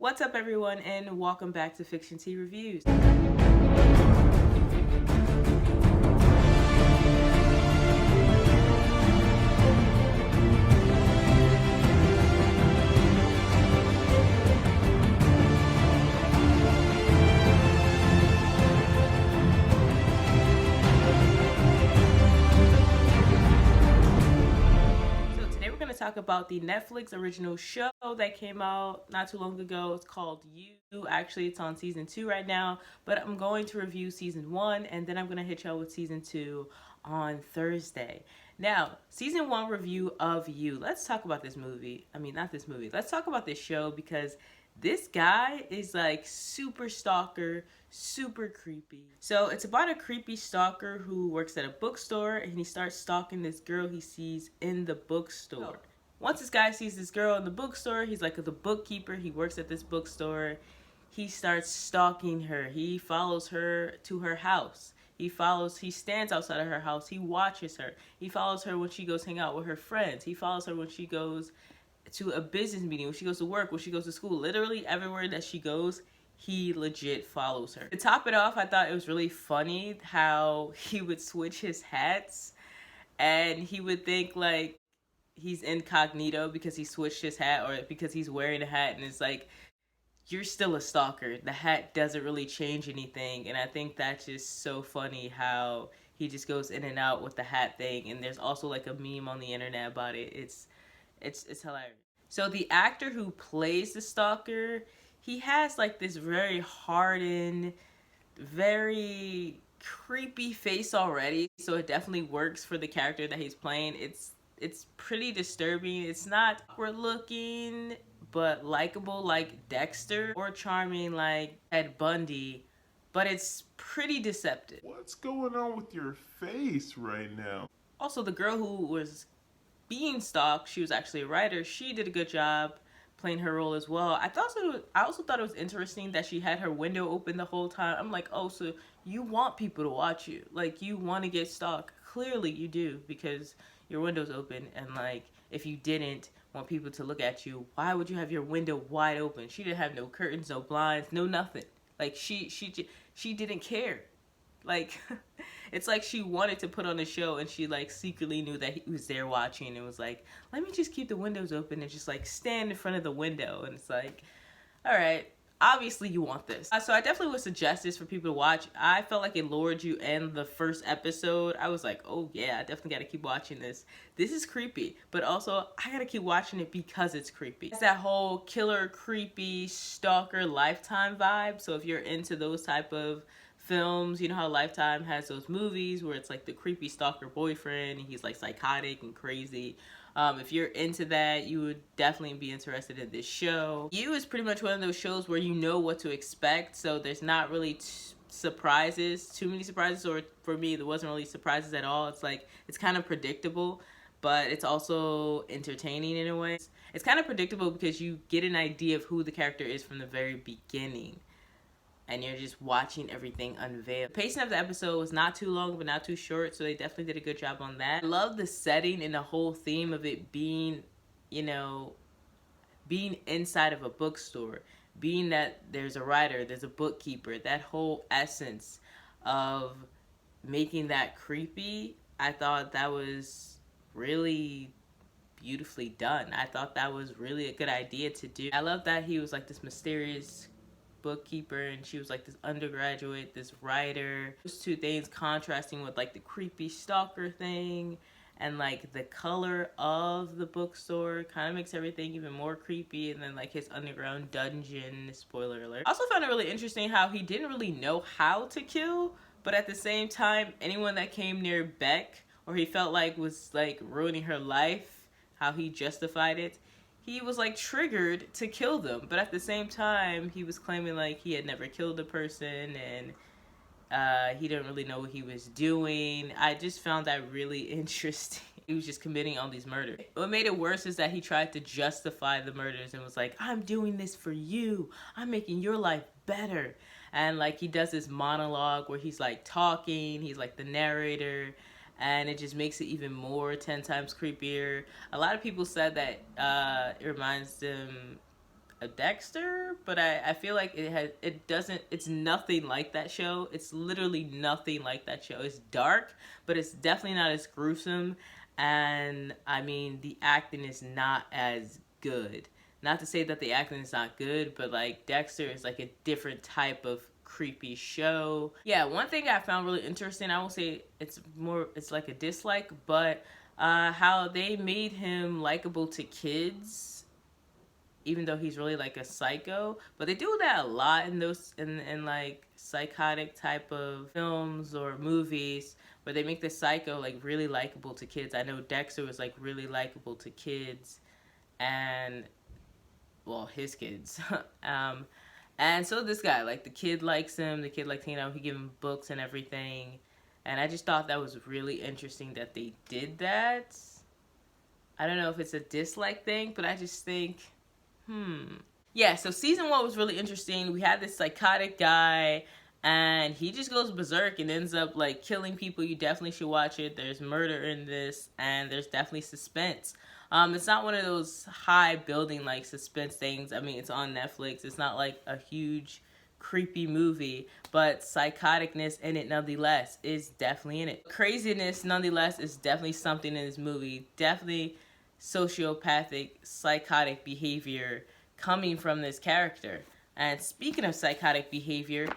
What's up, everyone, and welcome back to Fiction Tea Reviews. Talk about the Netflix original show that came out not too long ago. It's called You. Actually, it's on season 2 right now, but I'm going to review season 1 and then I'm going to hit y'all with season 2 on Thursday. Now, season 1 review of You. Let's talk about this movie. Not this movie. Let's talk about this show because this guy is like super stalker, super creepy. So it's about a creepy stalker who works at a bookstore and he starts stalking this girl he sees in the bookstore. Once this guy sees this girl in the bookstore, he's like the bookkeeper, he works at this bookstore. He starts stalking her. He follows her to her house. He stands outside of her house. He watches her. He follows her when she goes hang out with her friends. He follows her when she goes to a business meeting, when she goes to work, when she goes to school. Literally everywhere that she goes, he legit follows her. To top it off, I thought it was really funny how he would switch his hats and he would think like he's incognito because he switched his hat or because he's wearing a hat, and it's like, you're still a stalker. The hat doesn't really change anything. And I think that's just so funny how he just goes in and out with the hat thing. And there's also like a meme on the internet about it. It's hilarious. So the actor who plays the stalker, he has like this very hardened, very creepy face already. So it definitely works for the character that he's playing. It's pretty disturbing. It's not awkward looking, but likable like Dexter, or charming like Ted Bundy, but it's pretty deceptive. What's going on with your face right now? Also, the girl who was being stalked, she was actually a writer. She did a good job playing her role as well. I also thought it was interesting that she had her window open the whole time. I'm like, oh, so you want people to watch you. Like, you want to get stalked. Clearly you do, because your window's open, and like, if you didn't want people to look at you, why would you have your window wide open? She didn't have no curtains, no blinds, no nothing. Like, she didn't care. Like, it's like she wanted to put on a show and she like secretly knew that he was there watching and was like, let me just keep the windows open and just like stand in front of the window. And it's like, all right, obviously you want this. So I definitely would suggest this for people to watch. I felt like it lured you in the first episode. I was like, oh yeah, I definitely gotta keep watching this. This is creepy, but also I gotta keep watching it because it's creepy. It's that whole killer, creepy, stalker, Lifetime vibe. So if you're into those type of films, you know how Lifetime has those movies where it's like the creepy stalker boyfriend and he's like psychotic and crazy. If you're into that, you would definitely be interested in this show. You is pretty much one of those shows where you know what to expect, so there's not really too many surprises, or for me, there wasn't really surprises at all. It's like, it's kind of predictable, but it's also entertaining in a way. It's kind of predictable because you get an idea of who the character is from the very beginning, and you're just watching everything unveil. The pacing of the episode was not too long, but not too short, so they definitely did a good job on that. I love the setting and the whole theme of it being, being inside of a bookstore, being that there's a writer, there's a bookkeeper, that whole essence of making that creepy. I thought that was really beautifully done. I thought that was really a good idea to do. I love that he was like this mysterious bookkeeper and she was like this undergraduate, this writer. Those two things contrasting with like the creepy stalker thing, and like the color of the bookstore kind of makes everything even more creepy. And then like his underground dungeon, spoiler alert. I also found it really interesting how he didn't really know how to kill, but at the same time, anyone that came near Beck or he felt like was like ruining her life, how he justified it, he was like triggered to kill them. But at the same time, he was claiming like he had never killed a person and he didn't really know what he was doing. I just found that really interesting. He was just committing all these murders. What made it worse is that he tried to justify the murders and was like, I'm doing this for you. I'm making your life better. And like he does this monologue where he's like talking, he's like the narrator, and it just makes it even more 10 times creepier. A lot of people said that it reminds them a Dexter, but I feel like it's nothing like that show. It's literally nothing like that show. It's dark, but it's definitely not as gruesome. And I mean, the acting is not as good. Not to say that the acting is not good, but like Dexter is like a different type of creepy show. Yeah, one thing I found really interesting, I won't say it's like a dislike, but how they made him likable to kids, even though he's really like a psycho. But they do that a lot in those in like psychotic type of films or movies where they make the psycho like really likable to kids. I know Dexter was like really likable to kids, and well, his kids. And so this guy, like the kid likes him. The kid likes hanging out. He give him books and everything. And I just thought that was really interesting that they did that. I don't know if it's a dislike thing, but I just think, Yeah, so season 1 was really interesting. We had this psychotic guy, and he just goes berserk and ends up like killing people. You definitely should watch it. There's murder in this, and there's definitely suspense. It's not one of those high building like suspense things. I mean, it's on Netflix. It's not like a huge creepy movie, but psychoticness in it nonetheless is definitely in it. Craziness nonetheless is definitely something in this movie. Definitely sociopathic, psychotic behavior coming from this character. And speaking of psychotic behavior,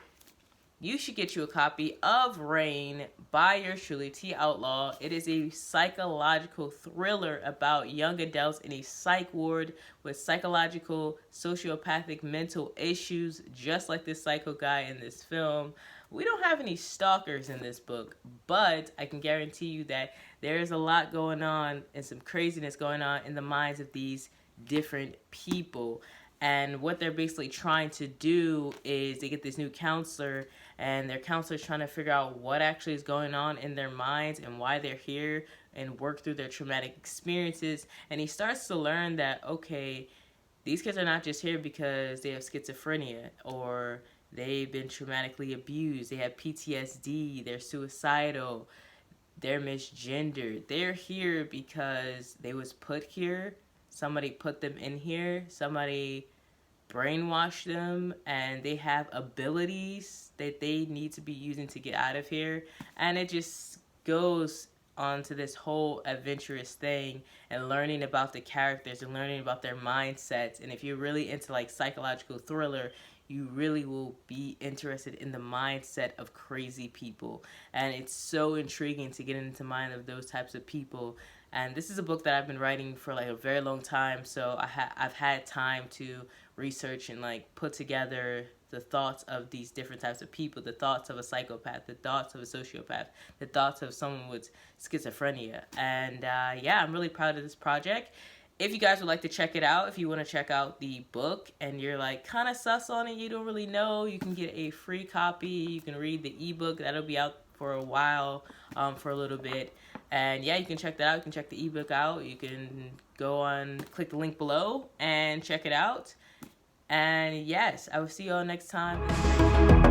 you should get you a copy of Rain by yours truly, T Outlaw. It is a psychological thriller about young adults in a psych ward with psychological, sociopathic mental issues, just like this psycho guy in this film. We don't have any stalkers in this book, but I can guarantee you that there is a lot going on and some craziness going on in the minds of these different people. And what they're basically trying to do is they get this new counselor, and their counselor's trying to figure out what actually is going on in their minds and why they're here and work through their traumatic experiences. And he starts to learn that, okay, these kids are not just here because they have schizophrenia or they've been traumatically abused, they have PTSD, they're suicidal, they're misgendered. They're here because they was put here. Somebody put them in here. Somebody brainwash them, and they have abilities that they need to be using to get out of here. And it just goes on to this whole adventurous thing and learning about the characters and learning about their mindsets. And if you're really into like psychological thriller, you really will be interested in the mindset of crazy people. And it's so intriguing to get into the mind of those types of people. And this is a book that I've been writing for like a very long time, so I've had time to research and like put together the thoughts of these different types of people, the thoughts of a psychopath, the thoughts of a sociopath, the thoughts of someone with schizophrenia. And yeah, I'm really proud of this project. If you guys would like to check it out, if you want to check out the book and you're like kind of sus on it, you don't really know, you can get a free copy. You can read the ebook. That'll be out for a while, for a little bit. And yeah, you can check that out. You can check the ebook out. You can go on, click the link below and check it out. And yes, I will see y'all next time.